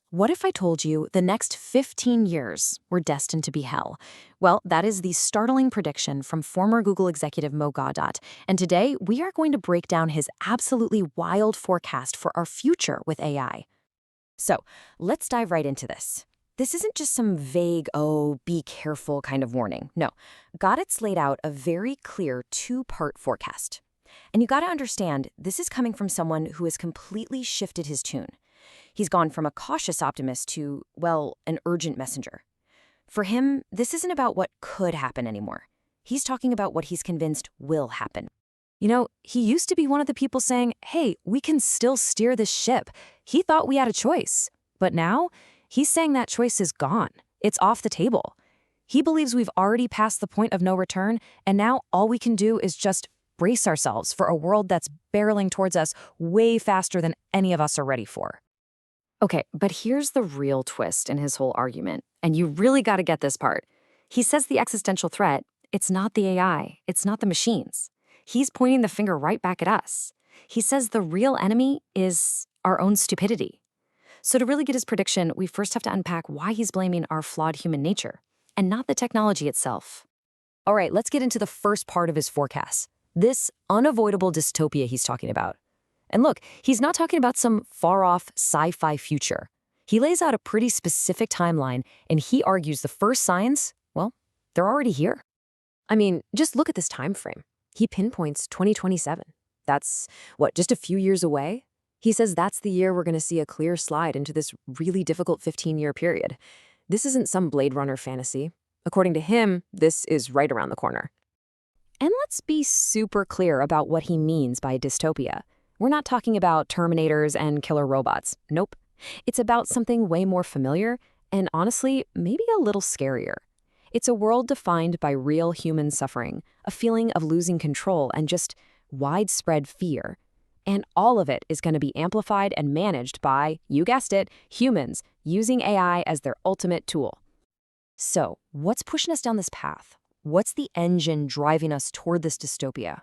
What if I told you the next 15 years were destined to be hell? Well, that is the startling prediction from former Google executive Mo Gawdat. And today, we are going to break down his absolutely wild forecast for our future with AI. So, let's dive right into this. This isn't just some vague, oh, be careful kind of warning. No, Gawdat's laid out a very clear two-part forecast. And you gotta understand, this is coming from someone who has completely shifted his tune. He's gone from a cautious optimist to, well, an urgent messenger. For him, this isn't about what could happen anymore. He's talking about what he's convinced will happen. You know, he used to be one of the people saying, hey, we can still steer this ship. He thought we had a choice. But now, he's saying that choice is gone. It's off the table. He believes we've already passed the point of no return, and now all we can do is just brace ourselves for a world that's barreling towards us way faster than any of us are ready for. Okay, but here's the real twist in his whole argument, and you really got to get this part. He says the existential threat, it's not the AI, it's not the machines. He's pointing the finger right back at us. He says the real enemy is our own stupidity. So to really get his prediction, we first have to unpack why he's blaming our flawed human nature, and not the technology itself. All right, let's get into the first part of his forecast. This unavoidable dystopia he's talking about. And look, he's not talking about some far-off sci-fi future. He lays out a pretty specific timeline, and he argues the first signs, well, they're already here. I mean, just look at this time frame. He pinpoints 2027. That's, what, just a few years away? He says that's the year we're going to see a clear slide into this really difficult 15-year period. This isn't some Blade Runner fantasy. According to him, this is right around the corner. And let's be super clear about what he means by dystopia. We're not talking about Terminators and killer robots. Nope. It's about something way more familiar and, honestly, maybe a little scarier. It's a world defined by real human suffering, a feeling of losing control, and just widespread fear. And all of it is going to be amplified and managed by, you guessed it, humans, using AI as their ultimate tool. So, what's pushing us down this path? What's the engine driving us toward this dystopia?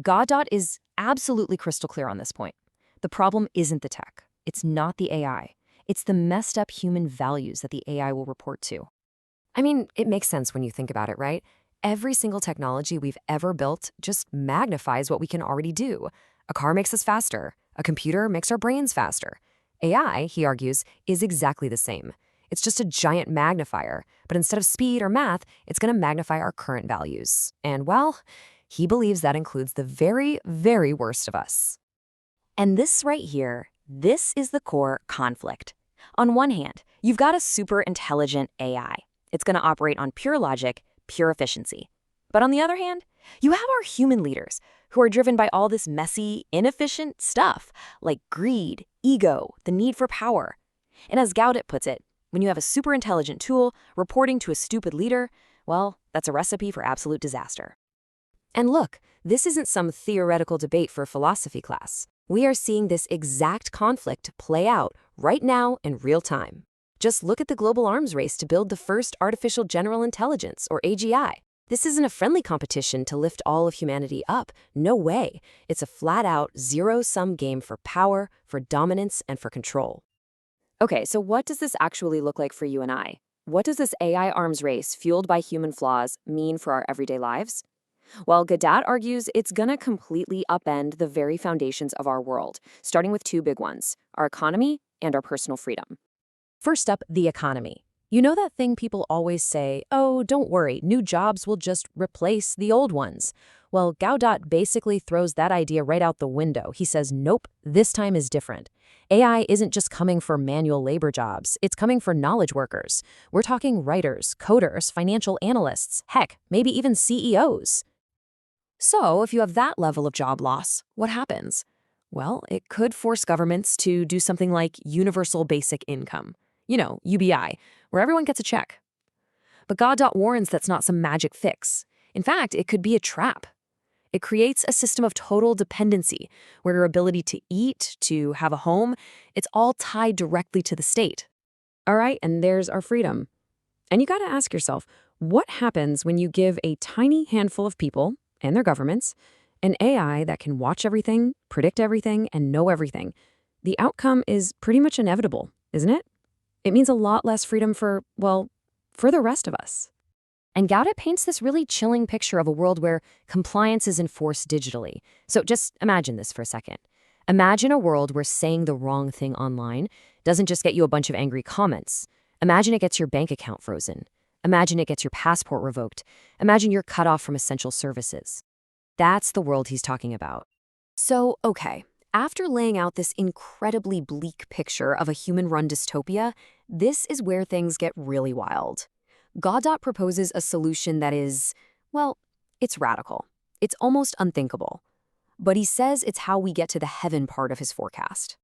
Gawdat is absolutely crystal clear on this point. The problem isn't the tech. It's not the AI. It's the messed up human values that the AI will report to. I mean, it makes sense when you think about it, right? Every single technology we've ever built just magnifies what we can already do. A car makes us faster. A computer makes our brains faster. AI, he argues, is exactly the same. It's just a giant magnifier, but instead of speed or math, it's going to magnify our current values. And, well, he believes that includes the very, very worst of us. And this right here, this is the core conflict. On one hand, you've got a super intelligent AI. It's going to operate on pure logic, pure efficiency. But on the other hand, you have our human leaders who are driven by all this messy, inefficient stuff like greed, ego, the need for power. And as Gawdat puts it, when you have a super intelligent tool reporting to a stupid leader, well, that's a recipe for absolute disaster. And look, this isn't some theoretical debate for a philosophy class. We are seeing this exact conflict play out right now in real time. Just look at the global arms race to build the first artificial general intelligence, or AGI. This isn't a friendly competition to lift all of humanity up. No way. It's a flat-out, zero-sum game for power, for dominance, and for control. Okay, so what does this actually look like for you and I? What does this AI arms race, fueled by human flaws, mean for our everyday lives? Well, Gawdat argues it's gonna completely upend the very foundations of our world, starting with two big ones, our economy and our personal freedom. First up, the economy. You know that thing people always say, oh, don't worry, new jobs will just replace the old ones. Well, Gawdat basically throws that idea right out the window. He says, nope, this time is different. AI isn't just coming for manual labor jobs, it's coming for knowledge workers. We're talking writers, coders, financial analysts, heck, maybe even CEOs. So, if you have that level of job loss, what happens? Well, it could force governments to do something like universal basic income. You know, UBI, where everyone gets a check. But Gawdat warns that's not some magic fix. In fact, it could be a trap. It creates a system of total dependency, where your ability to eat, to have a home, it's all tied directly to the state. All right, and there's our freedom. And you gotta ask yourself, what happens when you give a tiny handful of people, and their governments, an AI that can watch everything, predict everything, and know everything? The outcome is pretty much inevitable, isn't it? It means a lot less freedom for, well, for the rest of us. And Gaudet paints this really chilling picture of a world where compliance is enforced digitally. So just imagine this for a second. Imagine a world where saying the wrong thing online doesn't just get you a bunch of angry comments. Imagine it gets your bank account frozen. Imagine it gets your passport revoked. Imagine you're cut off from essential services. That's the world he's talking about. So, okay, after laying out this incredibly bleak picture of a human-run dystopia, this is where things get really wild. Gawdat proposes a solution that is, well, it's radical. It's almost unthinkable. But he says it's how we get to the heaven part of his forecast.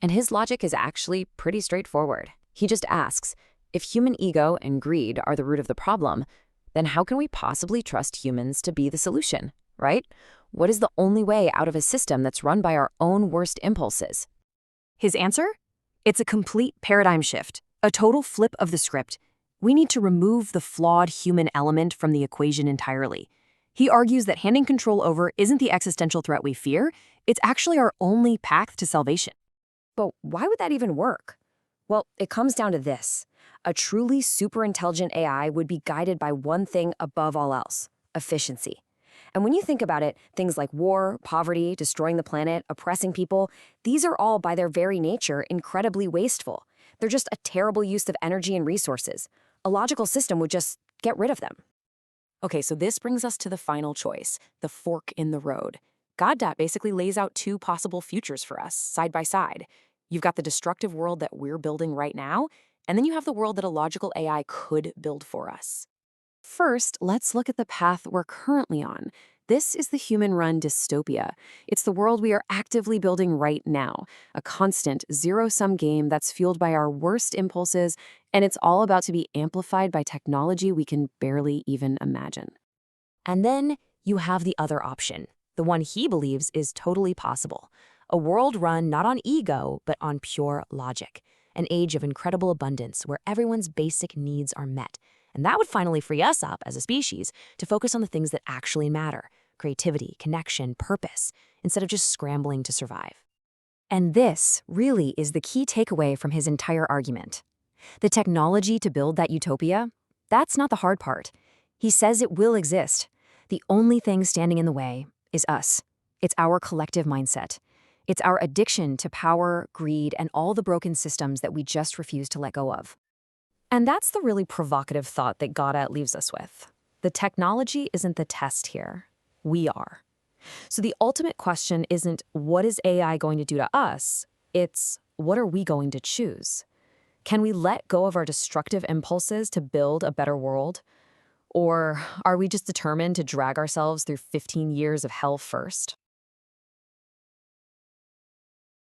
And his logic is actually pretty straightforward. He just asks, if human ego and greed are the root of the problem, then how can we possibly trust humans to be the solution, right? What is the only way out of a system that's run by our own worst impulses? His answer? It's a complete paradigm shift, a total flip of the script. We need to remove the flawed human element from the equation entirely. He argues that handing control over isn't the existential threat we fear, it's actually our only path to salvation. But why would that even work? Well, it comes down to this. A truly super-intelligent AI would be guided by one thing above all else: efficiency. And when you think about it, things like war, poverty, destroying the planet, oppressing people, these are all by their very nature incredibly wasteful. They're just a terrible use of energy and resources. A logical system would just get rid of them. Okay, so this brings us to the final choice, the fork in the road. Gawdat basically lays out two possible futures for us, side by side. You've got the destructive world that we're building right now, and then you have the world that a logical AI could build for us. First, let's look at the path we're currently on. This is the human-run dystopia. It's the world we are actively building right now, a constant, zero-sum game that's fueled by our worst impulses, and it's all about to be amplified by technology we can barely even imagine. And then you have the other option, the one he believes is totally possible. A world run not on ego, but on pure logic. An age of incredible abundance where everyone's basic needs are met. And that would finally free us up as a species to focus on the things that actually matter: creativity, connection, purpose, instead of just scrambling to survive. And this really is the key takeaway from his entire argument. The technology to build that utopia, that's not the hard part. He says it will exist. The only thing standing in the way is us. It's our collective mindset. It's our addiction to power, greed, and all the broken systems that we just refuse to let go of. And that's the really provocative thought that Gawdat leaves us with. The technology isn't the test here. We are. So the ultimate question isn't what is AI going to do to us? It's what are we going to choose? Can we let go of our destructive impulses to build a better world? Or are we just determined to drag ourselves through 15 years of hell first?